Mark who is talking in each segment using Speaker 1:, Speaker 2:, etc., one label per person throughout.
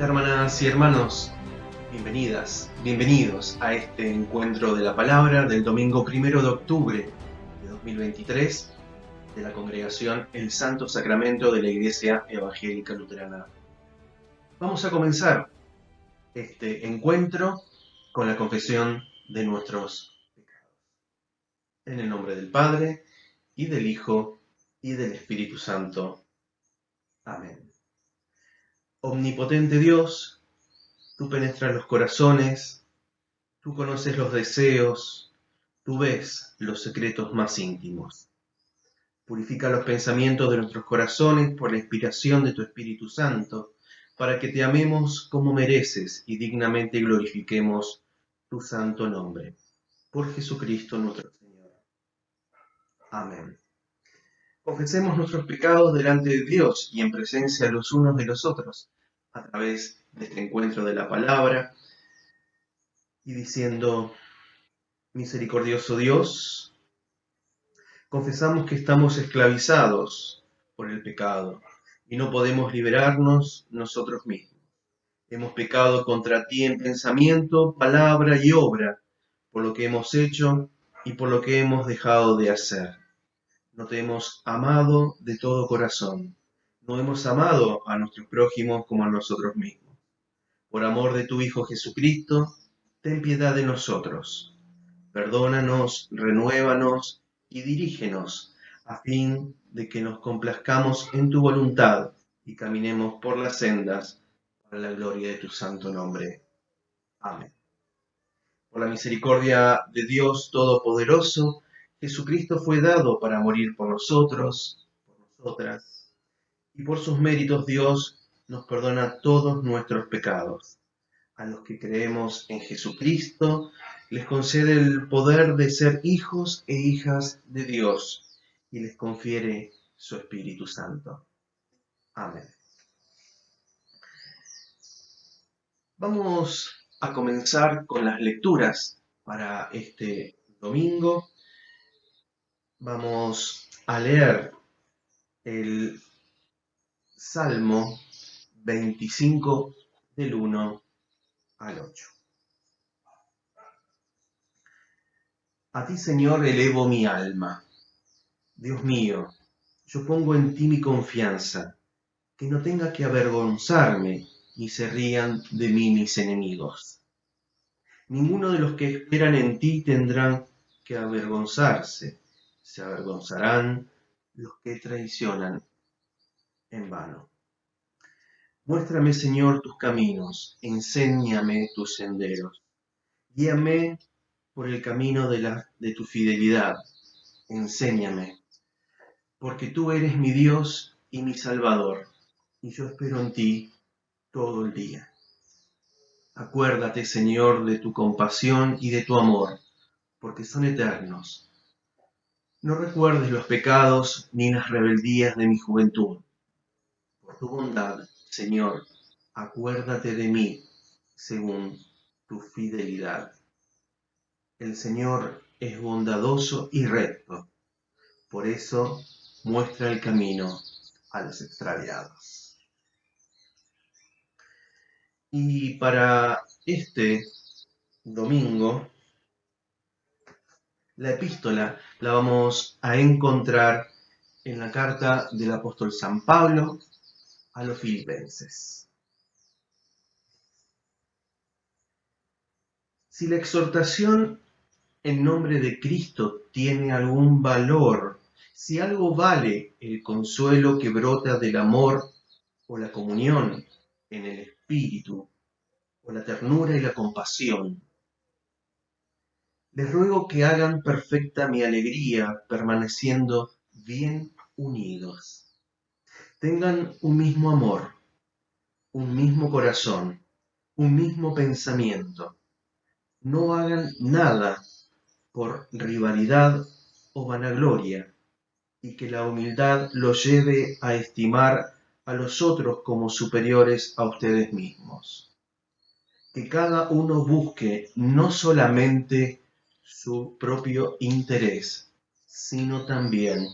Speaker 1: Hermanas y hermanos, bienvenidas, bienvenidos a este encuentro de la palabra del domingo 1 de octubre de 2023 de la congregación El Santo Sacramento de la Iglesia Evangélica Luterana. Vamos a comenzar este encuentro con la confesión de nuestros pecados. En el nombre del Padre, y del Hijo, y del Espíritu Santo. Amén. Omnipotente Dios, tú penetras los corazones, tú conoces los deseos, tú ves los secretos más íntimos. Purifica los pensamientos de nuestros corazones por la inspiración de tu Espíritu Santo, para que te amemos como mereces y dignamente glorifiquemos tu santo nombre. Por Jesucristo nuestro Señor. Amén. Confesemos nuestros pecados delante de Dios y en presencia los unos de los otros, a través de este encuentro de la palabra, y diciendo: misericordioso Dios, confesamos que estamos esclavizados por el pecado y no podemos liberarnos nosotros mismos. Hemos pecado contra ti en pensamiento, palabra y obra, por lo que hemos hecho y por lo que hemos dejado de hacer. No te hemos amado de todo corazón. No hemos amado a nuestros prójimos como a nosotros mismos. Por amor de tu Hijo Jesucristo, ten piedad de nosotros. Perdónanos, renuévanos y dirígenos, a fin de que nos complazcamos en tu voluntad y caminemos por las sendas para la gloria de tu santo nombre. Amén. Por la misericordia de Dios Todopoderoso, Jesucristo fue dado para morir por nosotros, por nosotras, y por sus méritos Dios nos perdona todos nuestros pecados. A los que creemos en Jesucristo, les concede el poder de ser hijos e hijas de Dios y les confiere su Espíritu Santo. Amén. Vamos a comenzar con las lecturas para este domingo. Vamos a leer el Salmo 25 del 1 al 8. A ti, Señor, elevo mi alma. Dios mío, yo pongo en ti mi confianza, que no tenga que avergonzarme, ni se rían de mí mis enemigos. Ninguno de los que esperan en ti tendrán que avergonzarse, se avergonzarán los que traicionan en vano. Muéstrame, Señor, tus caminos, enséñame tus senderos. Guíame por el camino de tu fidelidad, enséñame, porque tú eres mi Dios y mi Salvador, y yo espero en ti todo el día. Acuérdate, Señor, de tu compasión y de tu amor, porque son eternos. No recuerdes los pecados ni las rebeldías de mi juventud. Por tu bondad, Señor, acuérdate de mí según tu fidelidad. El Señor es bondadoso y recto, por eso muestra el camino a los extraviados. Y para este domingo, la epístola la vamos a encontrar en la carta del apóstol San Pablo a los Filipenses. Si la exhortación en nombre de Cristo tiene algún valor, si algo vale el consuelo que brota del amor o la comunión en el Espíritu, o la ternura y la compasión, les ruego que hagan perfecta mi alegría permaneciendo bien unidos. Tengan un mismo amor, un mismo corazón, un mismo pensamiento. No hagan nada por rivalidad o vanagloria, y que la humildad los lleve a estimar a los otros como superiores a ustedes mismos. Que cada uno busque no solamente su propio interés, sino también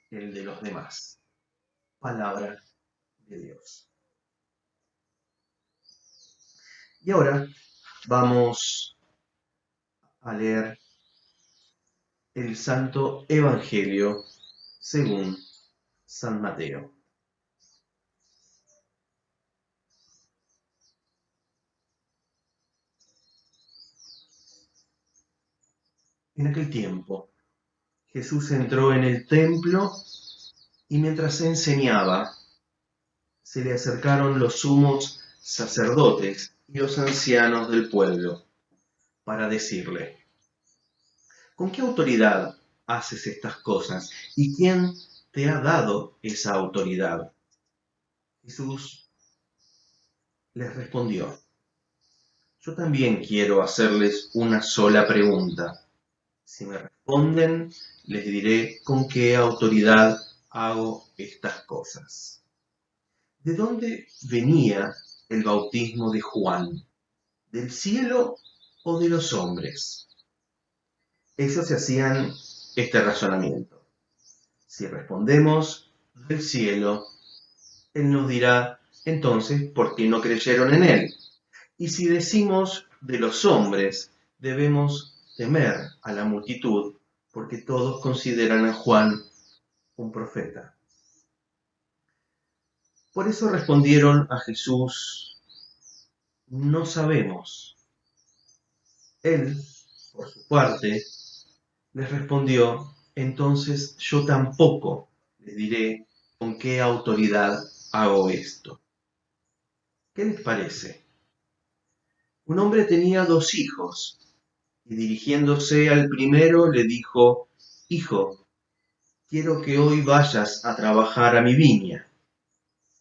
Speaker 1: el de los demás. Palabra de Dios. Y ahora vamos a leer el Santo Evangelio según San Mateo. En aquel tiempo, Jesús entró en el templo y mientras enseñaba, se le acercaron los sumos sacerdotes y los ancianos del pueblo para decirle: ¿con qué autoridad haces estas cosas? ¿Y quién te ha dado esa autoridad? Jesús les respondió: yo también quiero hacerles una sola pregunta. Si me responden, les diré con qué autoridad hago estas cosas. ¿De dónde venía el bautismo de Juan? ¿Del cielo o de los hombres? Ellos se hacían este razonamiento. Si respondemos del cielo, él nos dirá entonces por qué no creyeron en él. Y si decimos de los hombres, debemos temer a la multitud, porque todos consideran a Juan un profeta. Por eso respondieron a Jesús: no sabemos. Él, por su parte, les respondió: entonces yo tampoco les diré con qué autoridad hago esto. ¿Qué les parece? Un hombre tenía 2 hijos, y dirigiéndose al primero le dijo: hijo, quiero que hoy vayas a trabajar a mi viña.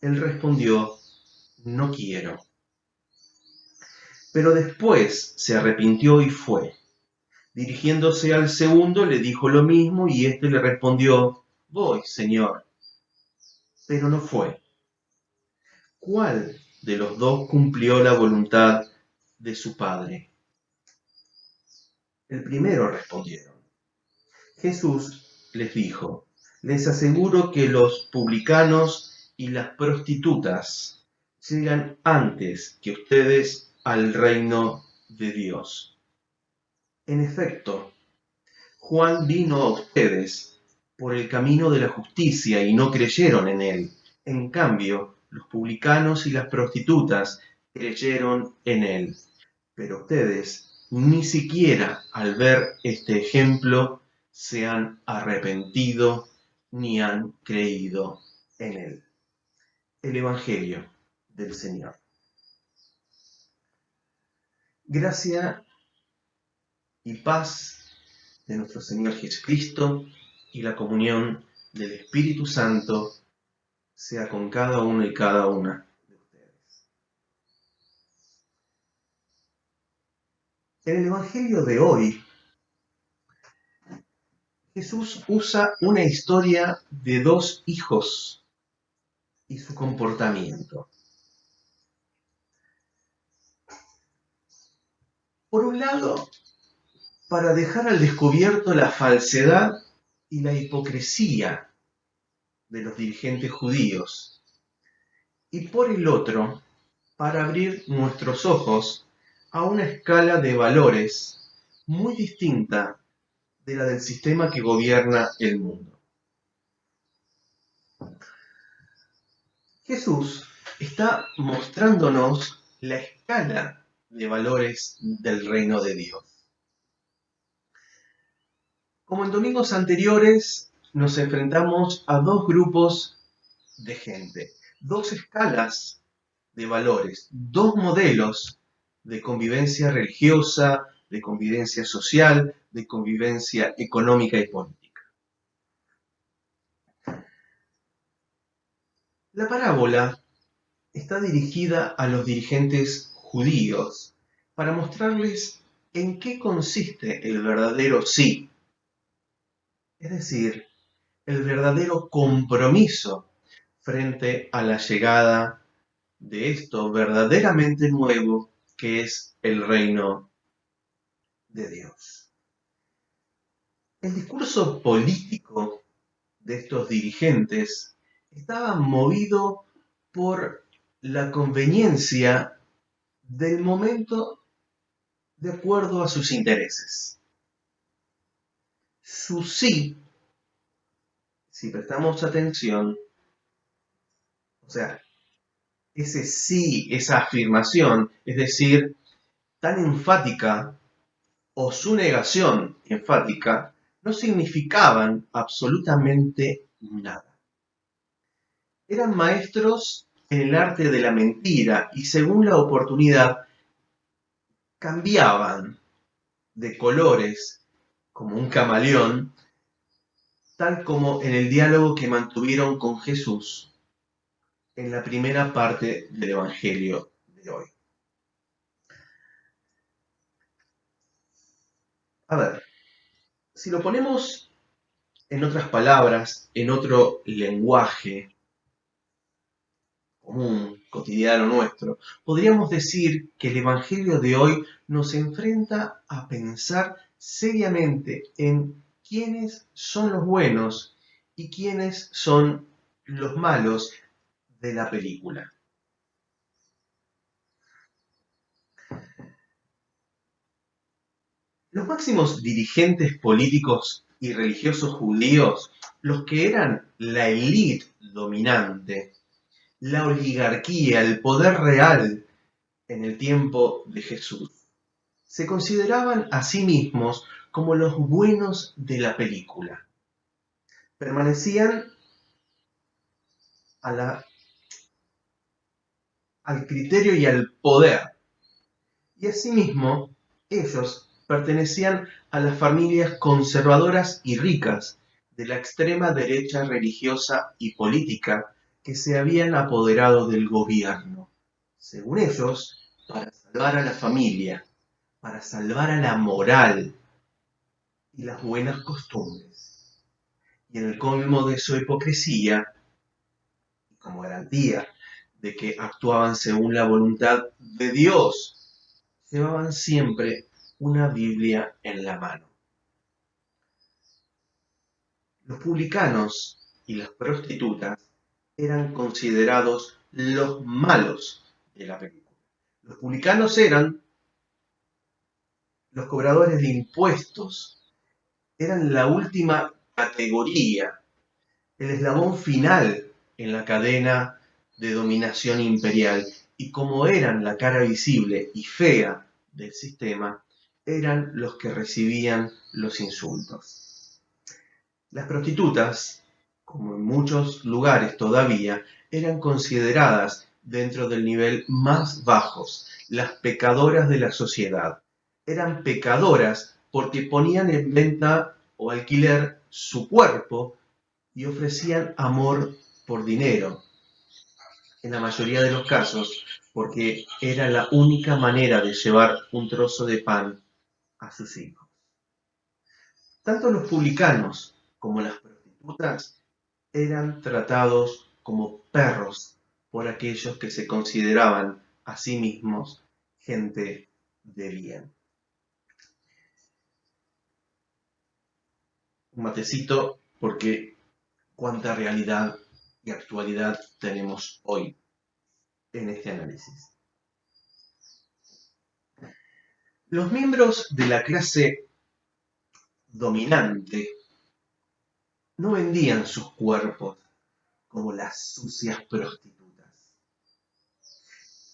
Speaker 1: Él respondió: no quiero. Pero después se arrepintió y fue. Dirigiéndose al segundo le dijo lo mismo, y éste le respondió: voy, señor. Pero no fue. ¿Cuál de los dos cumplió la voluntad de su padre? El primero, respondieron. Jesús les dijo: les aseguro que los publicanos y las prostitutas llegan antes que ustedes al reino de Dios. En efecto, Juan vino a ustedes por el camino de la justicia y no creyeron en él. En cambio, los publicanos y las prostitutas creyeron en él. Pero ustedes ni siquiera al ver este ejemplo se han arrepentido ni han creído en él. El Evangelio del Señor. Gracia y paz de nuestro Señor Jesucristo y la comunión del Espíritu Santo sea con cada uno y cada una de ustedes. En el Evangelio de hoy, Jesús usa una historia de 2 hijos y su comportamiento. Por un lado, para dejar al descubierto la falsedad y la hipocresía de los dirigentes judíos, y por el otro, para abrir nuestros ojos a una escala de valores muy distinta de la del sistema que gobierna el mundo. Jesús está mostrándonos la escala de valores del reino de Dios. Como en domingos anteriores, nos enfrentamos a 2 grupos de gente, 2 escalas de valores, 2 modelos de convivencia religiosa, de convivencia social, de convivencia económica y política. La parábola está dirigida a los dirigentes judíos para mostrarles en qué consiste el verdadero sí, es decir, el verdadero compromiso frente a la llegada de esto verdaderamente nuevo que es el reino de Dios. El discurso político de estos dirigentes estaba movido por la conveniencia del momento de acuerdo a sus intereses. Su sí, si prestamos atención, o sea, ese sí, esa afirmación, es decir, tan enfática, o su negación enfática, no significaban absolutamente nada. Eran maestros en el arte de la mentira y según la oportunidad cambiaban de colores como un camaleón, tal como en el diálogo que mantuvieron con Jesús en la primera parte del Evangelio de hoy. A ver, si lo ponemos en otras palabras, en otro lenguaje común, cotidiano nuestro, podríamos decir que el Evangelio de hoy nos enfrenta a pensar seriamente en quiénes son los buenos y quiénes son los malos de la película. Los máximos dirigentes políticos y religiosos judíos, los que eran la élite dominante, la oligarquía, el poder real en el tiempo de Jesús, se consideraban a sí mismos como los buenos de la película. Permanecían al criterio y al poder. Y asimismo, ellos pertenecían a las familias conservadoras y ricas de la extrema derecha religiosa y política que se habían apoderado del gobierno. Según ellos, para salvar a la familia, para salvar a la moral y las buenas costumbres. Y en el colmo de su hipocresía, y como garantía de que actuaban según la voluntad de Dios, llevaban siempre una Biblia en la mano. Los publicanos y las prostitutas eran considerados los malos de la película. Los publicanos eran los cobradores de impuestos, eran la última categoría, el eslabón final en la cadena de dominación imperial, y como eran la cara visible y fea del sistema, eran los que recibían los insultos. Las prostitutas, como en muchos lugares todavía, eran consideradas dentro del nivel más bajos, las pecadoras de la sociedad. Eran pecadoras porque ponían en venta o alquiler su cuerpo y ofrecían amor por dinero, en la mayoría de los casos, porque era la única manera de llevar un trozo de pan a sus hijos. Tanto los publicanos como las prostitutas eran tratados como perros por aquellos que se consideraban a sí mismos gente de bien. Un matecito porque cuánta realidad y actualidad tenemos hoy en este análisis. Los miembros de la clase dominante no vendían sus cuerpos como las sucias prostitutas.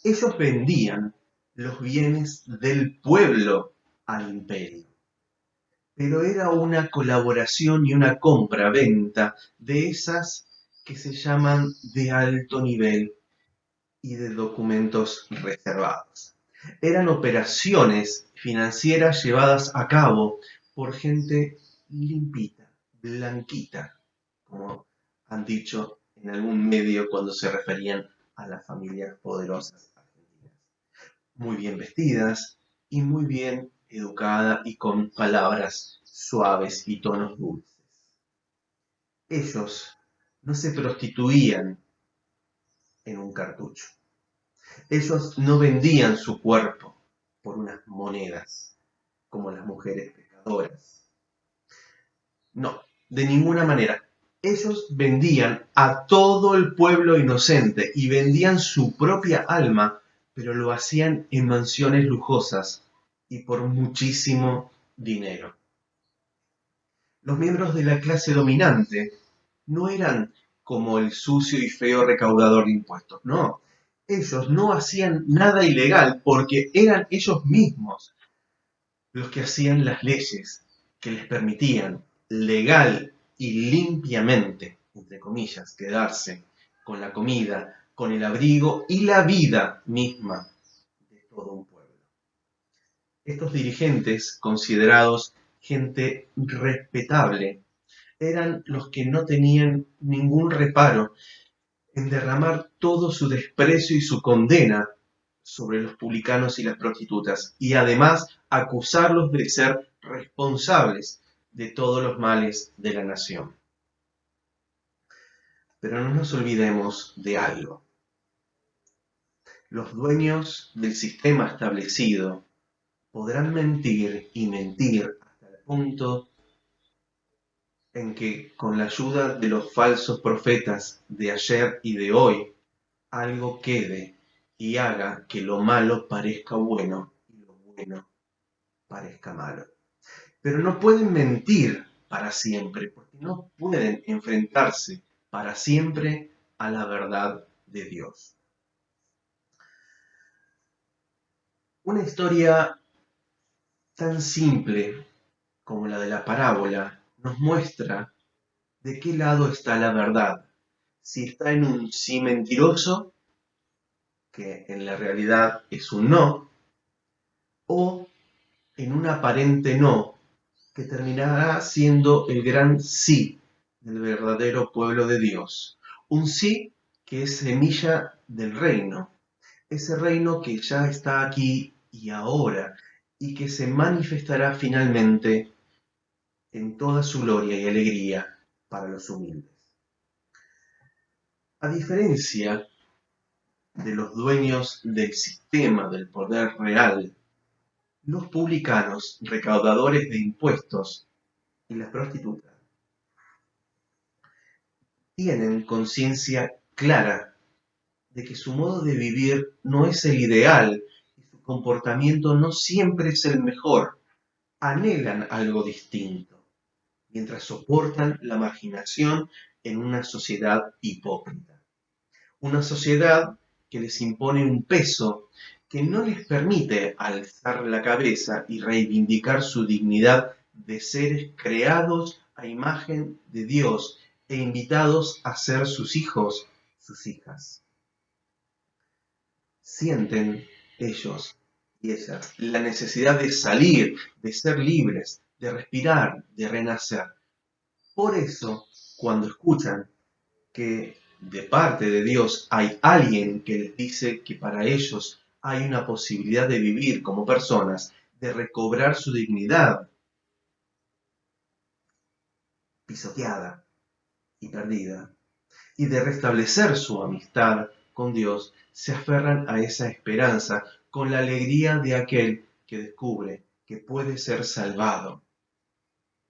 Speaker 1: Ellos vendían los bienes del pueblo al imperio. Pero era una colaboración y una compra-venta de esas que se llaman de alto nivel y de documentos reservados. Eran operaciones financieras llevadas a cabo por gente limpita, blanquita, como han dicho en algún medio cuando se referían a las familias poderosas argentinas. Muy bien vestidas y muy bien educada y con palabras suaves y tonos dulces. Ellos no se prostituían en un cartucho. Ellos no vendían su cuerpo por unas monedas, como las mujeres pecadoras. No, de ninguna manera. Ellos vendían a todo el pueblo inocente y vendían su propia alma, pero lo hacían en mansiones lujosas y por muchísimo dinero. Los miembros de la clase dominante no eran como el sucio y feo recaudador de impuestos, no. Ellos no hacían nada ilegal porque eran ellos mismos los que hacían las leyes que les permitían legal y limpiamente, entre comillas, quedarse con la comida, con el abrigo y la vida misma de todo un pueblo. Estos dirigentes, considerados gente respetable, eran los que no tenían ningún reparo en derramar todo su desprecio y su condena sobre los publicanos y las prostitutas, y además acusarlos de ser responsables de todos los males de la nación. Pero no nos olvidemos de algo. Los dueños del sistema establecido podrán mentir y mentir hasta el punto en que, con la ayuda de los falsos profetas de ayer y de hoy, algo quede y haga que lo malo parezca bueno y lo bueno parezca malo. Pero no pueden mentir para siempre, porque no pueden enfrentarse para siempre a la verdad de Dios. Una historia tan simple como la de la parábola nos muestra de qué lado está la verdad. Si está en un sí mentiroso, que en la realidad es un no, o en un aparente no, que terminará siendo el gran sí del verdadero pueblo de Dios. Un sí que es semilla del reino, ese reino que ya está aquí y ahora, y que se manifestará finalmente en toda su gloria y alegría para los humildes. A diferencia de los dueños del sistema del poder real, los publicanos, recaudadores de impuestos y las prostitutas tienen conciencia clara de que su modo de vivir no es el ideal y su comportamiento no siempre es el mejor. Anhelan algo distinto, mientras soportan la marginación en una sociedad hipócrita. Una sociedad que les impone un peso que no les permite alzar la cabeza y reivindicar su dignidad de seres creados a imagen de Dios e invitados a ser sus hijos, sus hijas. Sienten ellos y ellas la necesidad de salir, de ser libres, de respirar, de renacer. Por eso, cuando escuchan que de parte de Dios hay alguien que les dice que para ellos hay una posibilidad de vivir como personas, de recobrar su dignidad pisoteada y perdida, y de restablecer su amistad con Dios, se aferran a esa esperanza con la alegría de aquel que descubre que puede ser salvado,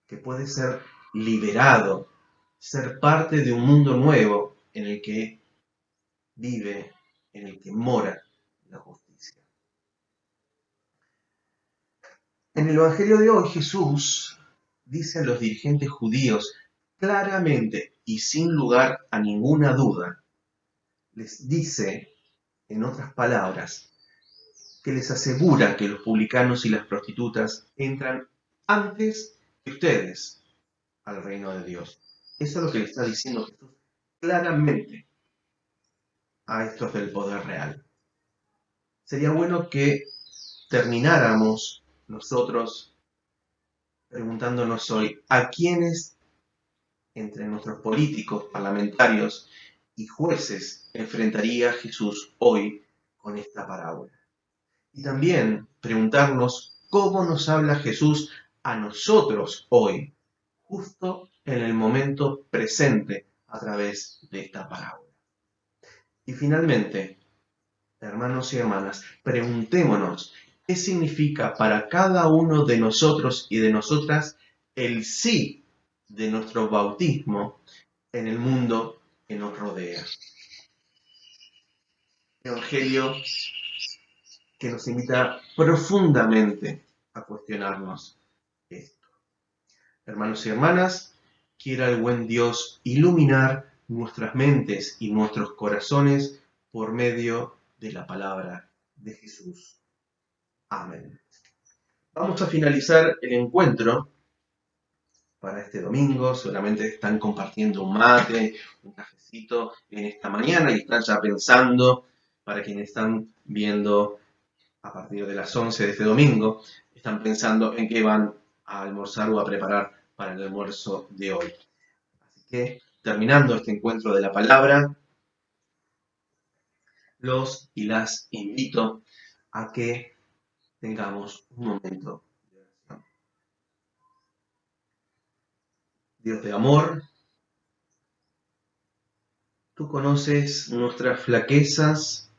Speaker 1: que puede ser liberado, ser parte de un mundo nuevo en el que vive, en el que mora la justicia. En el Evangelio de hoy, Jesús dice a los dirigentes judíos claramente y sin lugar a ninguna duda, les dice, en otras palabras, que les asegura que los publicanos y las prostitutas entran antes que ustedes al reino de Dios. Eso es lo que le está diciendo Jesús claramente a estos del poder real. Sería bueno que termináramos nosotros preguntándonos hoy a quiénes entre nuestros políticos, parlamentarios y jueces enfrentaría Jesús hoy con esta parábola. Y también preguntarnos cómo nos habla Jesús a nosotros hoy, justo en el momento presente a través de esta parábola. Y finalmente, hermanos y hermanas, preguntémonos qué significa para cada uno de nosotros y de nosotras el sí de nuestro bautismo en el mundo que nos rodea. Evangelio que nos invita profundamente a cuestionarnos esto. Hermanos y hermanas, quiera el buen Dios iluminar nuestras mentes y nuestros corazones por medio de la palabra de Jesús. Amén. Vamos a finalizar el encuentro para este domingo. Seguramente están compartiendo un mate, un cafecito en esta mañana y están ya pensando, para quienes están viendo a partir de las 11 de este domingo, están pensando en qué van a almorzar o a preparar para el almuerzo de hoy. Así que, terminando este encuentro de la palabra, los y las invito a que tengamos un momento de oración. Dios de amor, tú conoces nuestras flaquezas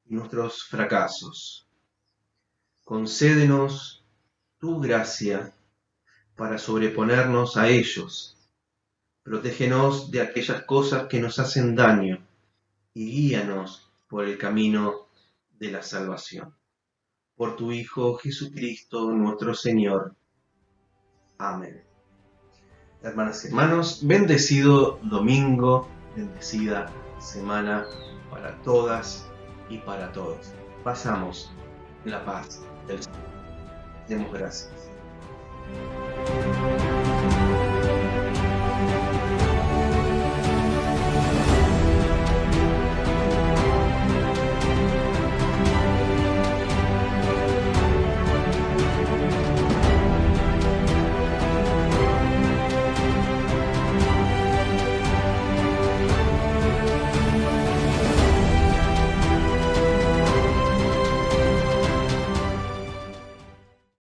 Speaker 1: y nuestros fracasos. Concédenos tu gracia para sobreponernos a ellos. Protégenos de aquellas cosas que nos hacen daño y guíanos por el camino de la salvación. Por tu Hijo Jesucristo nuestro Señor. Amén. Hermanas y hermanos, bendecido domingo, bendecida semana para todas y para todos. Pasamos en la paz del Señor. Demos gracias.